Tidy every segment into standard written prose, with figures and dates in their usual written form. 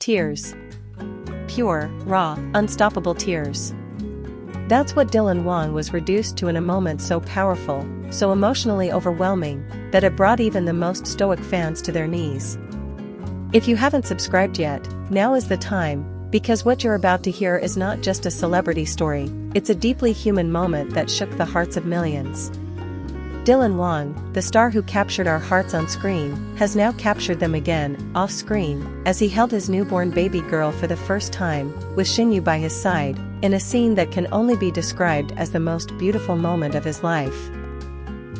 Tears. Pure, raw, unstoppable tears. That's what Wang was reduced to in a moment so powerful, so emotionally overwhelming, that it brought even the most stoic fans to their knees. If you haven't subscribed yet, now is the time, because what you're about to hear is not just a celebrity story, it's a deeply human moment that shook the hearts of millions. Wang, the star who captured our hearts on screen, has now captured them again, off-screen, as he held his newborn baby girl for the first time, with Shen by his side, in a scene that can only be described as the most beautiful moment of his life.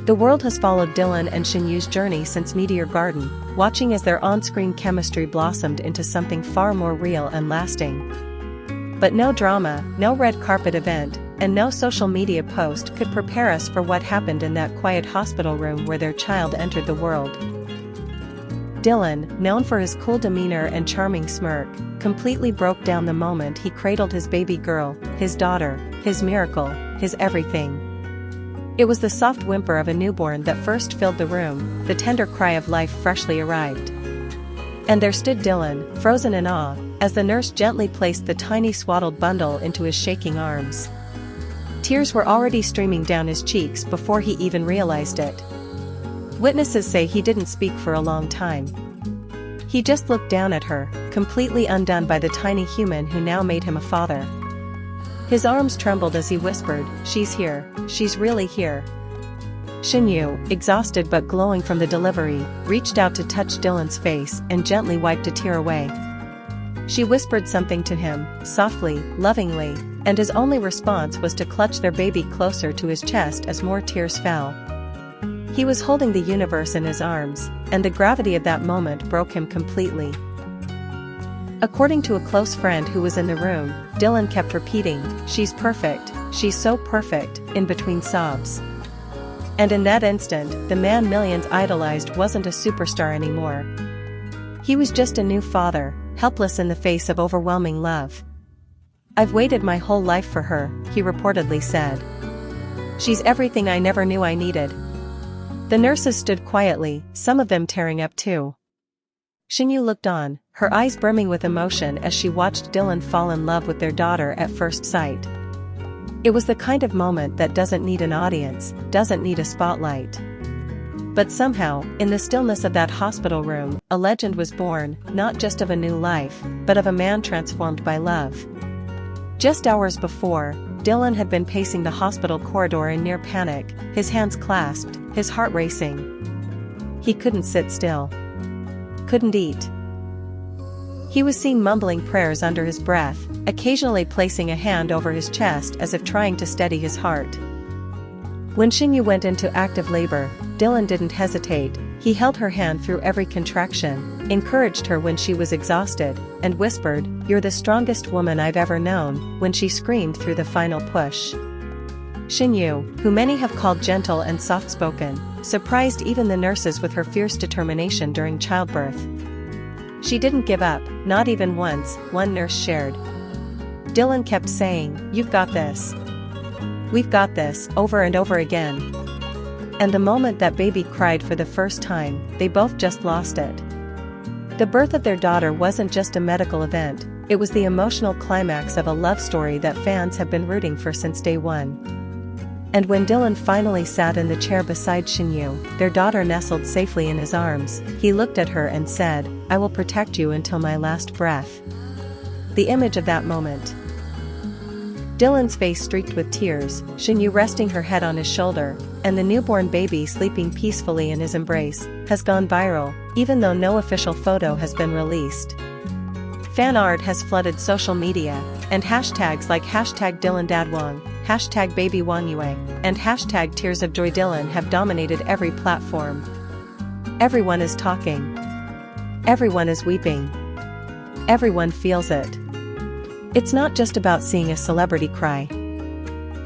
The world has followed Dylan and Shen's journey since Meteor Garden, watching as their on-screen chemistry blossomed into something far more real and lasting. But no drama, no red carpet event, and no social media post could prepare us for what happened in that quiet hospital room where their child entered the world. Dylan, known for his cool demeanor and charming smirk, completely broke down the moment he cradled his baby girl, his daughter, his miracle, his everything. It was the soft whimper of a newborn that first filled the room, the tender cry of life freshly arrived. And there stood Dylan, frozen in awe, as the nurse gently placed the tiny swaddled bundle into his shaking arms. Tears were already streaming down his cheeks before he even realized it. Witnesses say he didn't speak for a long time. He just looked down at her, completely undone by the tiny human who now made him a father. His arms trembled as he whispered, "She's here, she's really here." Shen, exhausted but glowing from the delivery, reached out to touch Dylan's face and gently wiped a tear away. She whispered something to him, softly, lovingly, and his only response was to clutch their baby closer to his chest as more tears fell. He was holding the universe in his arms, and the gravity of that moment broke him completely. According to a close friend who was in the room, Dylan kept repeating, "She's perfect, she's so perfect," in between sobs. And in that instant, the man millions idolized wasn't a superstar anymore. He was just a new father, helpless in the face of overwhelming love. "I've waited my whole life for her," he reportedly said. "She's everything I never knew I needed." The nurses stood quietly, some of them tearing up too. Shen looked on, her eyes brimming with emotion as she watched Dylan fall in love with their daughter at first sight. It was the kind of moment that doesn't need an audience, doesn't need a spotlight. But somehow, in the stillness of that hospital room, a legend was born, not just of a new life, but of a man transformed by love. Just hours before, Dylan had been pacing the hospital corridor in near panic, his hands clasped, his heart racing. He couldn't sit still. Couldn't eat. He was seen mumbling prayers under his breath, occasionally placing a hand over his chest as if trying to steady his heart. When Shen went into active labor, Dylan didn't hesitate. He held her hand through every contraction, encouraged her when she was exhausted, and whispered, "You're the strongest woman I've ever known," when she screamed through the final push. Shen, who many have called gentle and soft-spoken, surprised even the nurses with her fierce determination during childbirth. She didn't give up, not even once, one nurse shared. Dylan kept saying, "You've got this. We've got this," over and over again. And the moment that baby cried for the first time, they both just lost it. The birth of their daughter wasn't just a medical event, it was the emotional climax of a love story that fans have been rooting for since day one. And when Dylan finally sat in the chair beside Shen, their daughter nestled safely in his arms, he looked at her and said, "I will protect you until my last breath." The image of that moment. Dylan's face streaked with tears, Shen resting her head on his shoulder, and the newborn baby sleeping peacefully in his embrace, has gone viral, even though no official photo has been released. Fan art has flooded social media, and hashtags like #DylanDadWang, #BabyWangYue, and #TearsOfJoyDylan have dominated every platform. Everyone is talking. Everyone is weeping. Everyone feels it. It's not just about seeing a celebrity cry.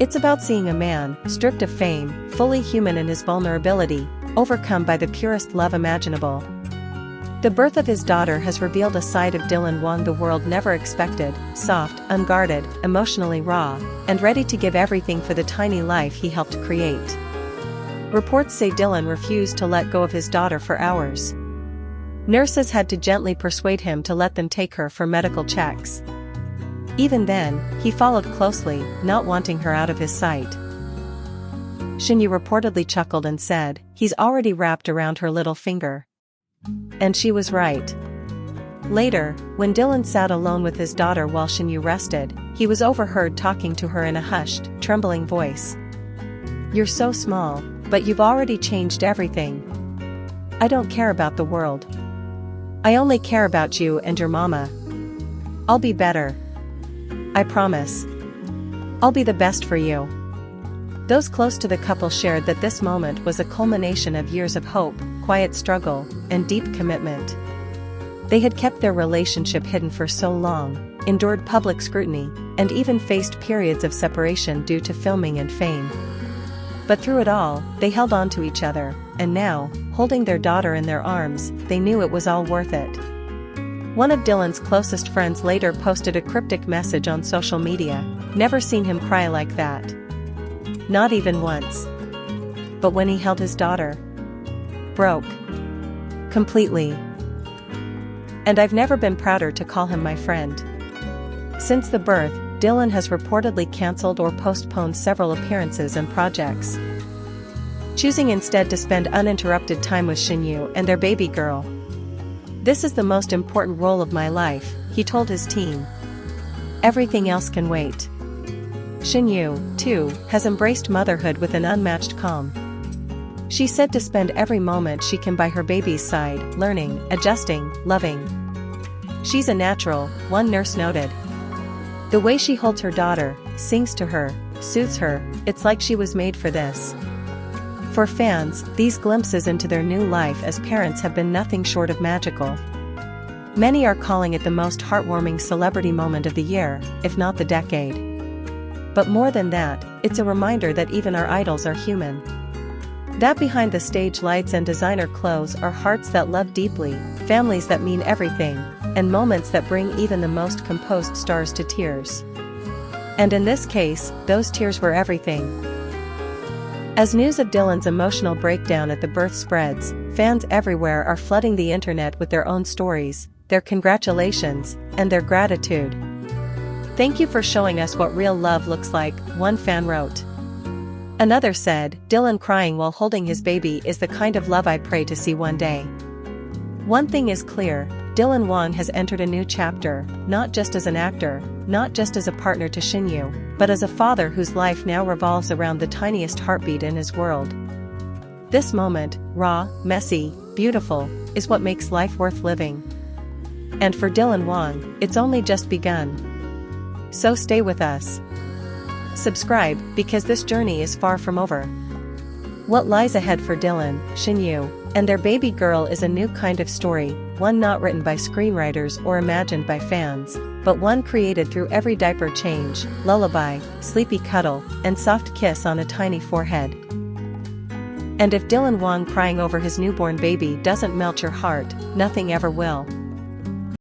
It's about seeing a man, stripped of fame, fully human in his vulnerability, overcome by the purest love imaginable. The birth of his daughter has revealed a side of Wang the world never expected, soft, unguarded, emotionally raw, and ready to give everything for the tiny life he helped create. Reports say Dylan refused to let go of his daughter for hours. Nurses had to gently persuade him to let them take her for medical checks. Even then, he followed closely, not wanting her out of his sight. Shen reportedly chuckled and said, "He's already wrapped around her little finger." And she was right. Later, when Dylan sat alone with his daughter while Shen rested, he was overheard talking to her in a hushed, trembling voice. "You're so small, but you've already changed everything. I don't care about the world. I only care about you and your mama. I'll be better. I promise. I'll be the best for you." Those close to the couple shared that this moment was a culmination of years of hope, quiet struggle, and deep commitment. They had kept their relationship hidden for so long, endured public scrutiny, and even faced periods of separation due to filming and fame. But through it all, they held on to each other, and now, holding their daughter in their arms, they knew it was all worth it. One of Dylan's closest friends later posted a cryptic message on social media, "Never seen him cry like that. Not even once. But when he held his daughter, broke. Completely. And I've never been prouder to call him my friend." Since the birth, Dylan has reportedly cancelled or postponed several appearances and projects, choosing instead to spend uninterrupted time with Shen and their baby girl. "This is the most important role of my life," he told his team. "Everything else can wait." Shen, too, has embraced motherhood with an unmatched calm. She said to spend every moment she can by her baby's side, learning, adjusting, loving. "She's a natural," one nurse noted. "The way she holds her daughter, sings to her, soothes her, it's like she was made for this." For fans, these glimpses into their new life as parents have been nothing short of magical. Many are calling it the most heartwarming celebrity moment of the year, if not the decade. But more than that, it's a reminder that even our idols are human. That behind the stage lights and designer clothes are hearts that love deeply, families that mean everything, and moments that bring even the most composed stars to tears. And in this case, those tears were everything. As news of Dylan's emotional breakdown at the birth spreads, fans everywhere are flooding the internet with their own stories, their congratulations, and their gratitude. "Thank you for showing us what real love looks like," one fan wrote. Another said, "Dylan crying while holding his baby is the kind of love I pray to see one day." One thing is clear, Dylan Wang has entered a new chapter, not just as an actor, not just as a partner to Shen, but as a father whose life now revolves around the tiniest heartbeat in his world. This moment, raw, messy, beautiful, is what makes life worth living. And for Dylan Wang, it's only just begun. So stay with us. Subscribe, because this journey is far from over. What lies ahead for Dylan, Shen and their baby girl is a new kind of story, one not written by screenwriters or imagined by fans, but one created through every diaper change, lullaby, sleepy cuddle, and soft kiss on a tiny forehead. And if Dylan Wang crying over his newborn baby doesn't melt your heart, nothing ever will.